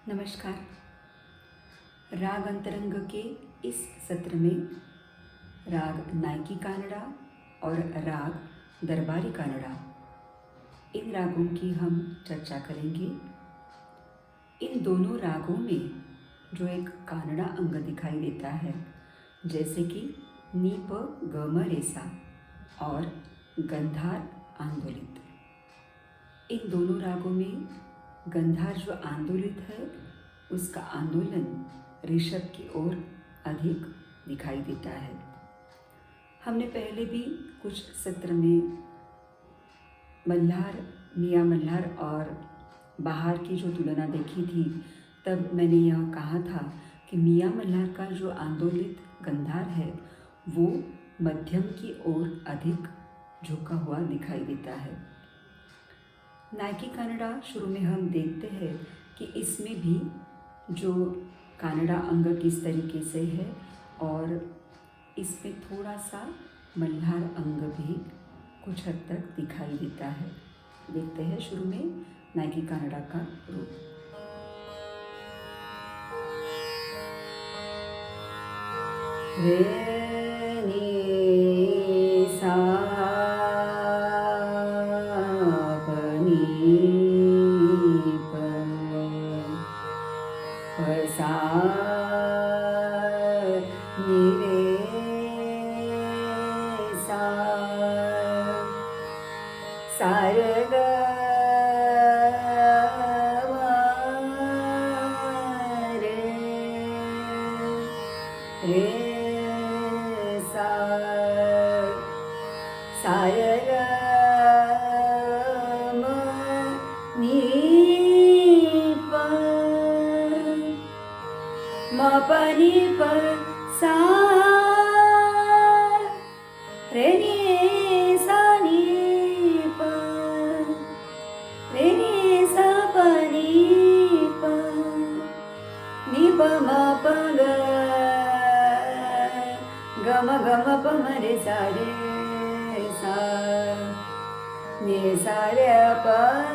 नमस्कार। राग अंतरंग के इस सत्र में राग नायकी कानड़ा और राग दरबारी कानड़ा, इन रागों की हम चर्चा करेंगे। इन दोनों रागों में जो एक कानड़ा अंग दिखाई देता है, जैसे कि नीप गम रेसा और गंधार आंदोलित, इन दोनों रागों में गंधार जो आंदोलित है उसका आंदोलन ऋषभ की ओर अधिक दिखाई देता है। हमने पहले भी कुछ सत्र में मल्हार, मियाँ मल्हार और बहार की जो तुलना देखी थी, तब मैंने यह कहा था कि मियाँ मल्हार का जो आंदोलित गंधार है वो मध्यम की ओर अधिक झुका हुआ दिखाई देता है। नायकी कानड़ा शुरू में हम देखते हैं कि इसमें भी जो कानड़ा अंग किस तरीके से है और इसमें थोड़ा सा मल्हार अंग भी कुछ हद तक दिखाई देता है। देखते हैं शुरू में नायकी कानड़ा का रूप। रे नी सा मपनी पर सा रे नी सा नी पर रे नी सा पनी पर नी प म प ग गम गम प म रे सा रे सा नी सा रे प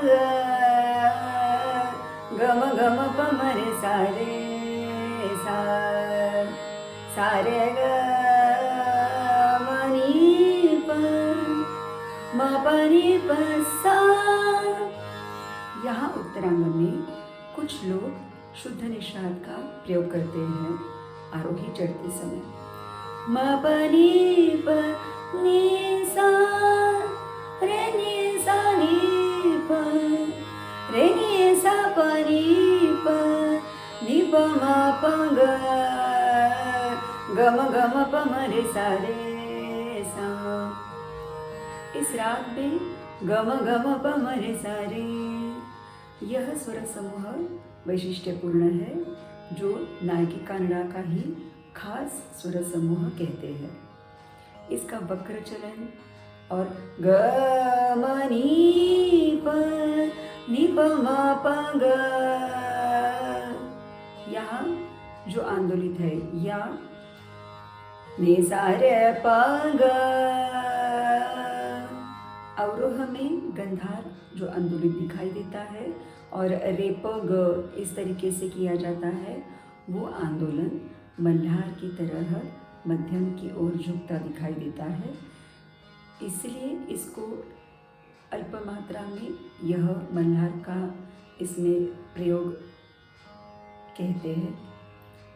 ग गम गम प म रे सा रे सारे ग मनी पर मपनी पर सा। यहाँ उत्तरांग में कुछ लोग शुद्ध निषाद का प्रयोग करते हैं आरोही चढ़ते समय। मपनी पर नी सा रे नी सा नी पर रे नी सा पनी पर नी प म प ग गम गम प म रे सा रे सा। इस राग में गम गम प म रे सा रे, यह स्वर समूह वैशिष्ट्यपूर्ण है जो नायकी कानड़ा का ही खास स्वर समूह कहते हैं। इसका वक्र चलन और ग म नी प म प ग, यहाँ जो आंदोलित है या ने सा रे प ग, अवरोह में गंधार जो आंदोलित दिखाई देता है और रे प ग इस तरीके से किया जाता है, वो आंदोलन मल्हार की तरह मध्यम की ओर झुकता दिखाई देता है। इसलिए इसको अल्प मात्रा में यह मल्हार का इसमें प्रयोग कहते हैं।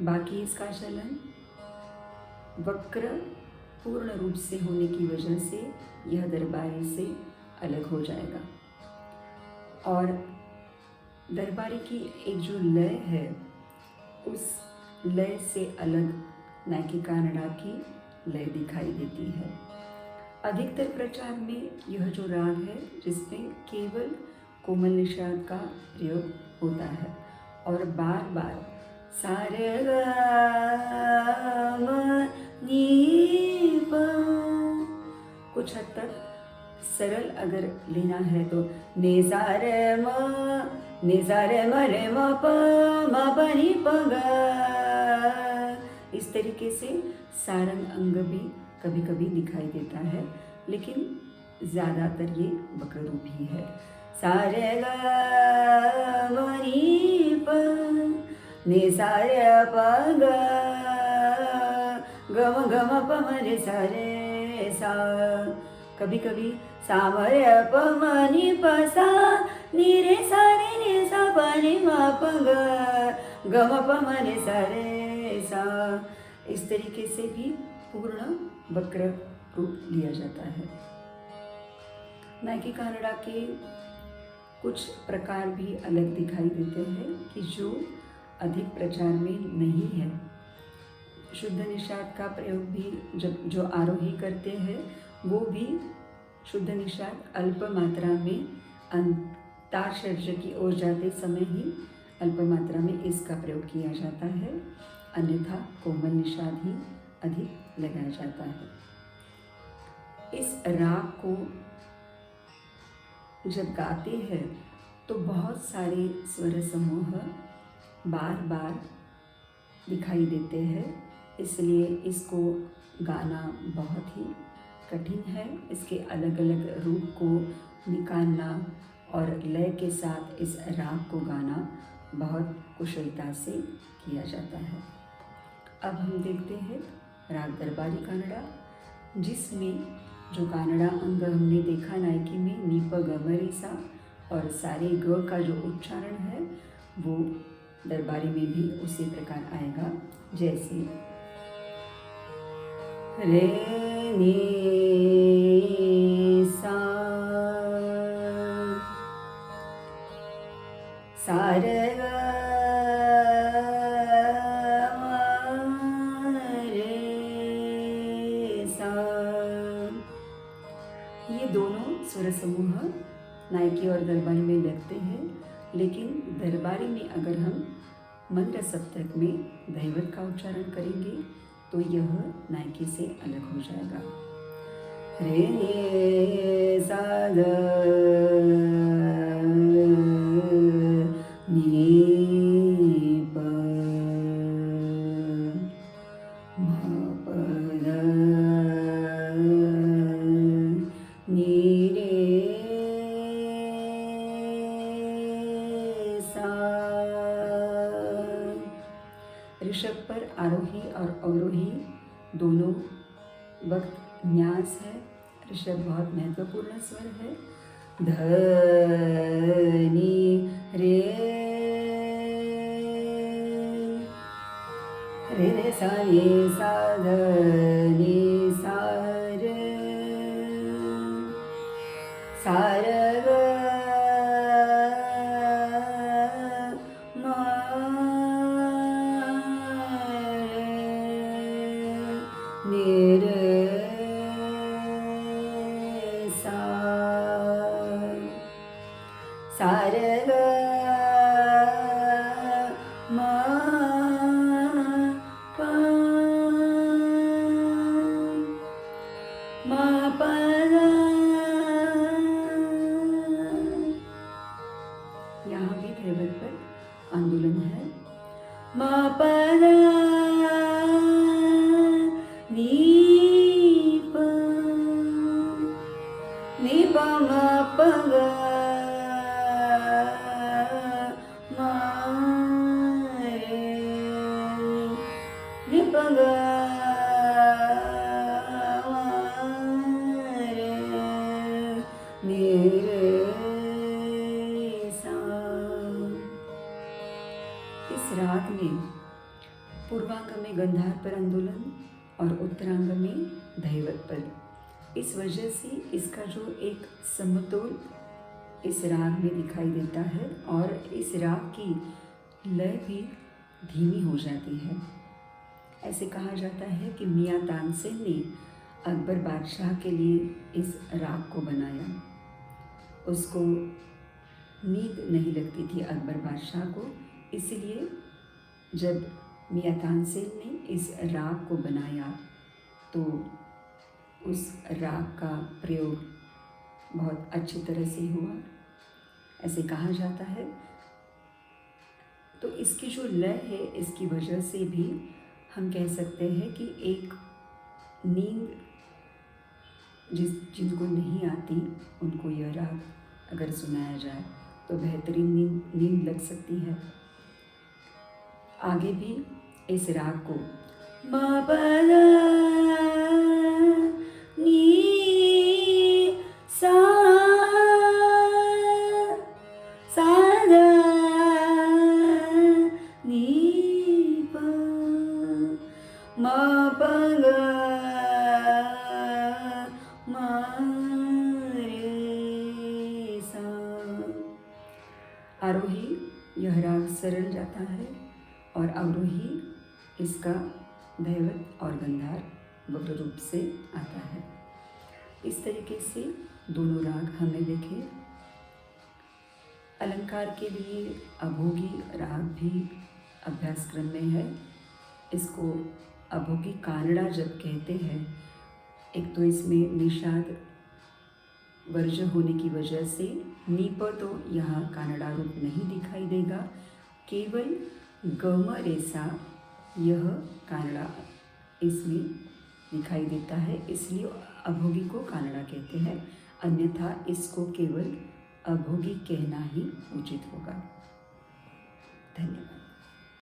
बाकी इसका चलन वक्र पूर्ण रूप से होने की वजह से यह दरबारी से अलग हो जाएगा। और दरबारी की एक जो लय है, उस लय से अलग नायकी कानड़ा की लय दिखाई देती है। अधिकतर प्रचार में यह जो राग है जिसमें केवल कोमल निषाद का प्रयोग होता है और बार बार सारे ग म नी प, कुछ हद तक सरल अगर लेना है तो ने सा रे म रे म प म नी प ग, इस तरीके से सारंग अंग भी कभी कभी दिखाई देता है, लेकिन ज़्यादातर ये वक्र रूप ही है। सारे ग म नी प नि सा रे प ग गम गम प म रे सा रे सा। कभी कभी सा म रे प म नि प सा नि रे सा प नि म प ग गम प म रे सा रे सा। इस तरीके से भी पूर्ण वक्र रूप लिया जाता है। नाइकी कानड़ा के कुछ प्रकार भी अलग दिखाई देते हैं कि जो अधिक प्रचार में नहीं है। शुद्ध निषाद का प्रयोग भी जब जो आरोही करते हैं वो भी शुद्ध निषाद अल्प मात्रा में तार षड्ज की ओर जाते समय ही अल्प मात्रा में इसका प्रयोग किया जाता है, अन्यथा कोमल निषाद ही अधिक लगाया जाता है। इस राग को जब गाते हैं तो बहुत सारे स्वर समूह बार बार दिखाई देते हैं, इसलिए इसको गाना बहुत ही कठिन है। इसके अलग अलग रूप को निकालना और लय के साथ इस राग को गाना बहुत कुशलता से किया जाता है। अब हम देखते हैं राग दरबारी कानड़ा, जिसमें जो कानड़ा अंग हमने देखा नाइकी में नी प ग म रे सा और सारे ग का जो उच्चारण है वो दरबारी में भी उसी प्रकार आएगा, जैसे रे नी सा सा रे ग म रे सा। ये दोनों स्वर समूह नाइकी और दरबारी में लगते हैं, लेकिन दरबारी में अगर हम मंत्र सप्तक में दैवत का उच्चारण करेंगे तो यह नाइकी से अलग हो जाएगा। रे नी सा ग नी प म प ग नी रे सा। ऋषभ पर आरोही और अवरोही दोनों वक्त न्यास है। ऋषभ बहुत महत्वपूर्ण स्वर है। ध नी रे रे रे सा नी सा ध नी सा रे सा रे ग म रे नी रे सा सा रे ग म प म प ग। यहाँ भी दैवत पर आंदोलन है। म प ग नी प नी प म प ग म रे नी प ग म रे नी रे सा। इस राग में पूर्वांग में गंधार पर आंदोलन और उत्तरांग में दैवत पर। इस वजह से इसका जो एक समतोल इस राग में दिखाई देता है और इस राग की लय भी धीमी हो जाती है। ऐसे कहा जाता है कि मियां तानसेन ने अकबर बादशाह के लिए इस राग को बनाया। उसको नींद नहीं लगती थी अकबर बादशाह को, इसलिए जब मियां तानसेन ने इस राग को बनाया तो उस राग का प्रयोग बहुत अच्छी तरह से हुआ, ऐसे कहा जाता है। तो इसकी जो लय है, इसकी वजह से भी हम कह सकते हैं कि एक नींद जिनको नहीं आती उनको यह राग अगर सुनाया जाए तो बेहतरीन नींद लग सकती है। आगे भी इस राग को म प द नी सा सा ध नी प म प ग म रे सा। आरोही यह राग सरल जाता है और अवरोही इसका धैवत और गंधार वक्र रूप से आता है। इस तरीके से दोनों राग हमने देखे। अलंकार के लिए अभोगी राग भी अभ्यासक्रम में है। इसको अभोगी कानड़ा जब कहते हैं, एक तो इसमें निषाद वर्ज्य होने की वजह से नीप तो यहाँ कानड़ा रूप नहीं दिखाई देगा, केवल गम रेसा यह कानड़ा इसमें दिखाई देता है, इसलिए अभोगी को कानड़ा कहते हैं। अन्यथा इसको केवल अभोगी कहना ही उचित होगा। धन्यवाद।